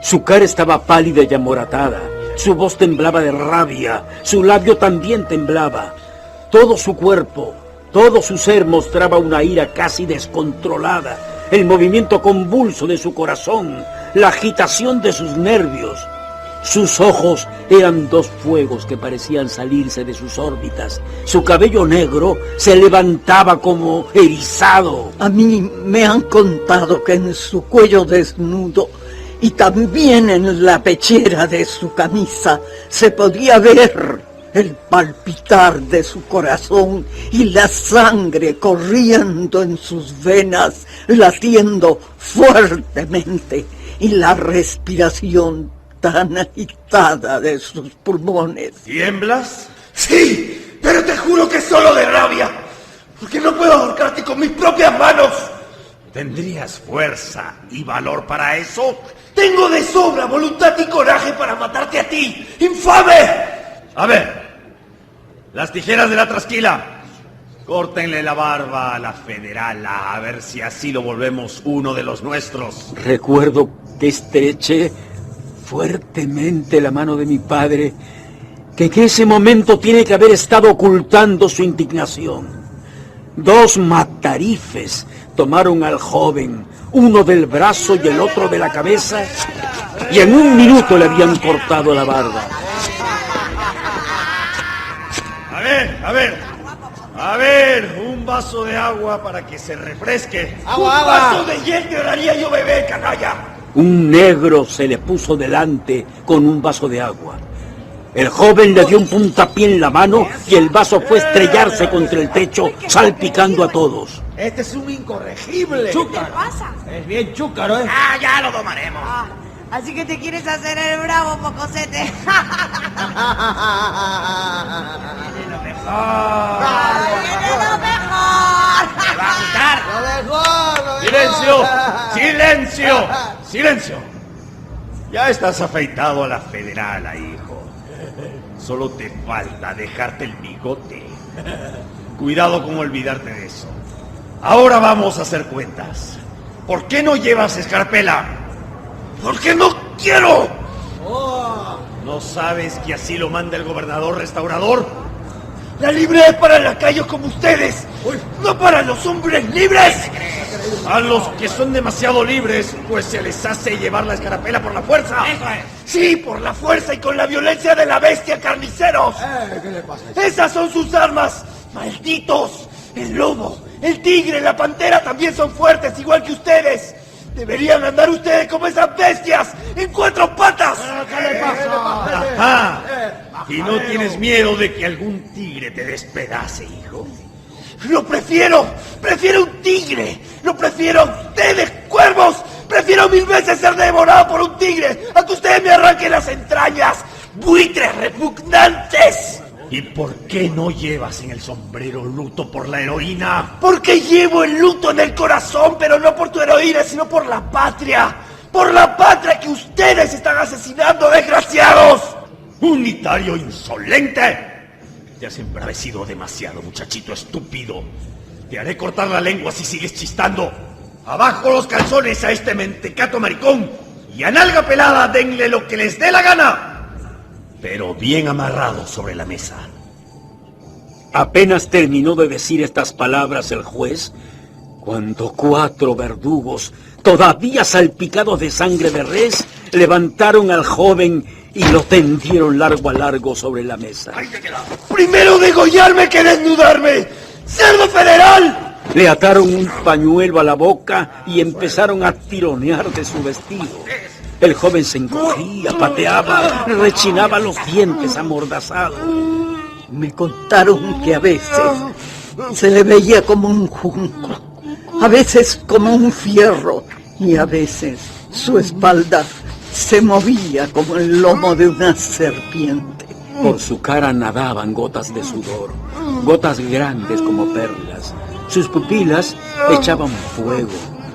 S5: Su cara estaba pálida y amoratada. Su voz temblaba de rabia. Su labio también temblaba. Todo su cuerpo, todo su ser mostraba una ira casi descontrolada. El movimiento convulso de su corazón, la agitación de sus nervios. Sus ojos eran dos fuegos que parecían salirse de sus órbitas. Su cabello negro se levantaba como erizado.
S4: A mí me han contado que en su cuello desnudo y también en la pechera de su camisa se podía ver el palpitar de su corazón y la sangre corriendo en sus venas, latiendo fuertemente, y la respiración tan agitada de sus pulmones.
S12: ¿Tiemblas? Sí, pero te juro que es solo de rabia, porque no puedo ahorcarte con mis propias manos. ¿Tendrías fuerza y valor para eso? Tengo de sobra voluntad y coraje para matarte a ti, infame. A ver, las tijeras de la trasquila. Córtenle la barba a la federala, a ver si así lo volvemos uno de los nuestros.
S5: Recuerdo que estreché fuertemente la mano de mi padre, que en ese momento tiene que haber estado ocultando su indignación. Dos matarifes tomaron al joven, uno del brazo y el otro de la cabeza, y en un minuto le habían cortado la barba.
S12: A ver, un vaso de agua para que se refresque. ¡Un vaso de hiel te haría yo beber, canalla!
S5: Un negro se le puso delante con un vaso de agua. El joven le dio un puntapié en la mano y el vaso fue a estrellarse contra el techo, salpicando a todos.
S12: Este es un incorregible.
S9: ¿Qué te pasa?
S12: Es bien chúcaro, ¿eh? Ah, ya lo domaremos.
S9: Así que te quieres hacer el bravo, Pocosete.
S12: Viene lo mejor. ¡Me va a quitar! ¡Silencio! Ya estás afeitado a la federala, hijo. Solo te falta dejarte el bigote. Cuidado con olvidarte de eso. Ahora vamos a hacer cuentas. ¿Por qué no llevas escarpela? ¡Porque no quiero! ¿No sabes que así lo manda el gobernador restaurador? La libre es para lacayos como ustedes, no para los hombres libres. A los que son demasiado libres, pues se les hace llevar la escarapela por la fuerza. Sí, por la fuerza y con la violencia de la bestia, carniceros.
S14: ¿Qué le pasa?
S12: Esas son sus armas, malditos. El lobo, el tigre, la pantera también son fuertes, igual que ustedes. Deberían andar ustedes como esas bestias, en cuatro patas.
S14: ¿Qué le pasa?
S12: Ajá. ¿Y no tienes miedo de que algún tigre te despedace, hijo? ¡Lo prefiero! ¡Prefiero un tigre! ¡Lo prefiero a ustedes, cuervos! ¡Prefiero 1000 veces ser devorado por un tigre a que ustedes me arranquen las entrañas! ¡Buitres repugnantes! ¿Y por qué no llevas en el sombrero luto por la heroína? Porque llevo el luto en el corazón, pero no por tu heroína, sino por la patria. ¡Por la patria que ustedes están asesinando, desgraciados! ¡Unitario insolente! Te has embravecido demasiado, muchachito estúpido. Te haré cortar la lengua si sigues chistando. ¡Abajo los calzones a este mentecato maricón! Y a nalga pelada denle lo que les dé la gana, pero bien amarrado sobre la mesa.
S5: Apenas terminó de decir estas palabras el juez, Cuando 4 verdugos, todavía salpicados de sangre de res, levantaron al joven y lo tendieron largo a largo sobre la mesa.
S12: ¡Primero degollarme que desnudarme! ¡Cerdo federal!
S5: Le ataron un pañuelo a la boca y empezaron a tironear de su vestido. El joven se encogía, pateaba, rechinaba los dientes amordazados.
S4: Me contaron que a veces se le veía como un junco, a veces como un fierro, y a veces su espalda se movía como el lomo de una serpiente.
S5: Por su cara nadaban gotas de sudor, gotas grandes como perlas. Sus pupilas echaban fuego,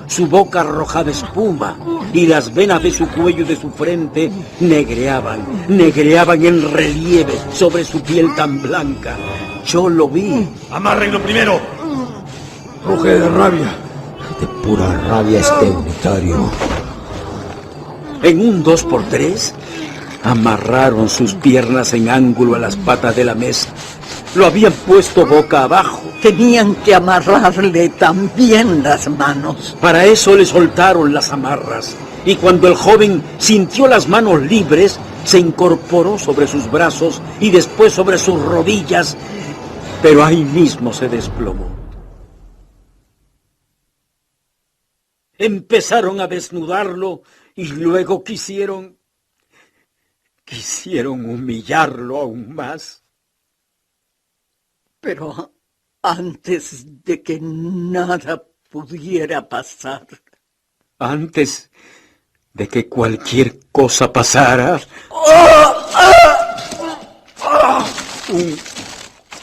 S5: su boca arrojaba espuma, y las venas de su cuello y de su frente negreaban en relieve sobre su piel tan blanca. Yo lo vi.
S12: ¡Amárrenlo primero!
S1: Ruge de rabia, de pura rabia este unitario.
S5: En un 2x3, amarraron sus piernas en ángulo a las patas de la mesa. Lo habían puesto boca abajo.
S4: Tenían que amarrarle también las manos.
S5: Para eso le soltaron las amarras. Y cuando el joven sintió las manos libres, se incorporó sobre sus brazos y después sobre sus rodillas, pero ahí mismo se desplomó. Empezaron a desnudarlo y luego quisieron humillarlo aún más.
S4: Pero antes de que nada pudiera pasar.
S5: Antes de que cualquier cosa pasara.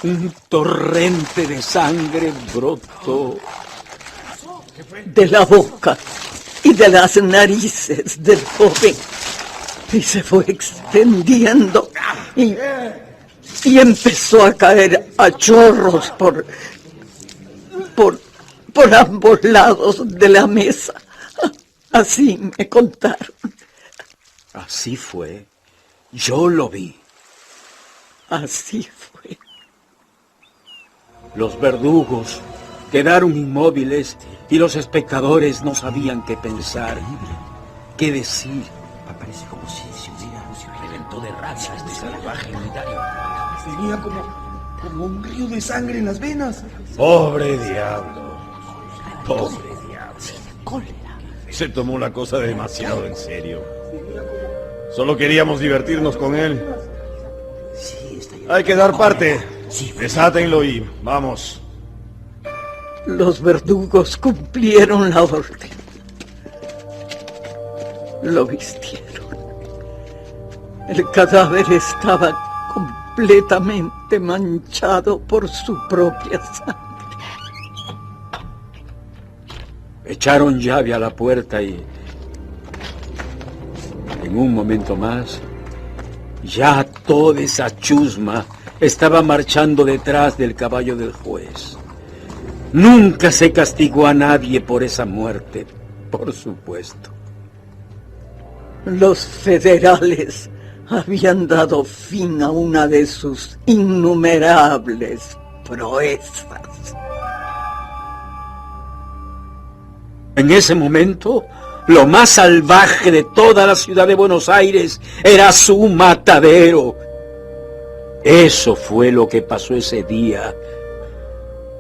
S5: Un torrente de sangre brotó
S4: de la boca y de las narices del joven y se fue extendiendo y empezó a caer a chorros por ambos lados de la mesa. Así me contaron.
S5: Así fue. Yo lo vi.
S4: Así fue.
S5: Los verdugos quedaron inmóviles y los espectadores no sabían qué pensar, qué decir.
S1: Parece como si se reventó de rabia este salvaje unitario.
S12: Tenía como un río de sangre en las venas. Pobre diablo. Pobre diablo. Se tomó la cosa demasiado en serio. Solo queríamos divertirnos con él. Hay que dar parte. Desátenlo y vamos.
S4: Los verdugos cumplieron la orden. Lo vistieron. El cadáver estaba completamente manchado por su propia sangre.
S5: Echaron llave a la puerta y en un momento más ya toda esa chusma estaba marchando detrás del caballo del juez. Nunca se castigó a nadie por esa muerte, por supuesto.
S4: Los federales habían dado fin a una de sus innumerables proezas.
S5: En ese momento, lo más salvaje de toda la ciudad de Buenos Aires era su matadero. Eso fue lo que pasó ese día.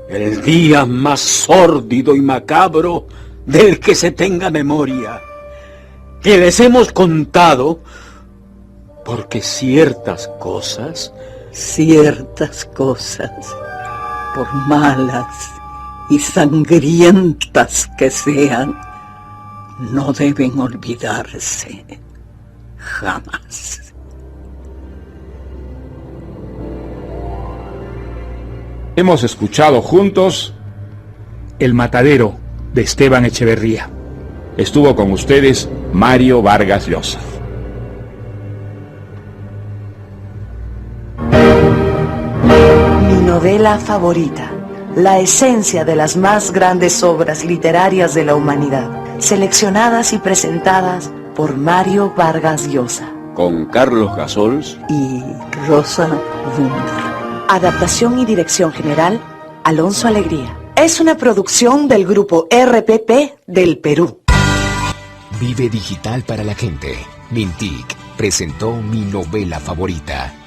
S5: El día más sórdido y macabro del que se tenga memoria. Que les hemos contado porque ciertas cosas,
S4: por malas y sangrientas que sean, no deben olvidarse jamás.
S3: Hemos escuchado juntos El Matadero de Esteban Echeverría. Estuvo con ustedes Mario Vargas Llosa.
S2: Mi novela favorita, la esencia de las más grandes obras literarias de la humanidad, seleccionadas y presentadas por Mario Vargas Llosa.
S5: Con Carlos Gasols
S4: y Rosa Wunder.
S2: Adaptación y dirección general, Alonso Alegría. es una producción del grupo RPP del Perú.
S18: Vive digital para la gente. Mintic presentó Mi Novela Favorita.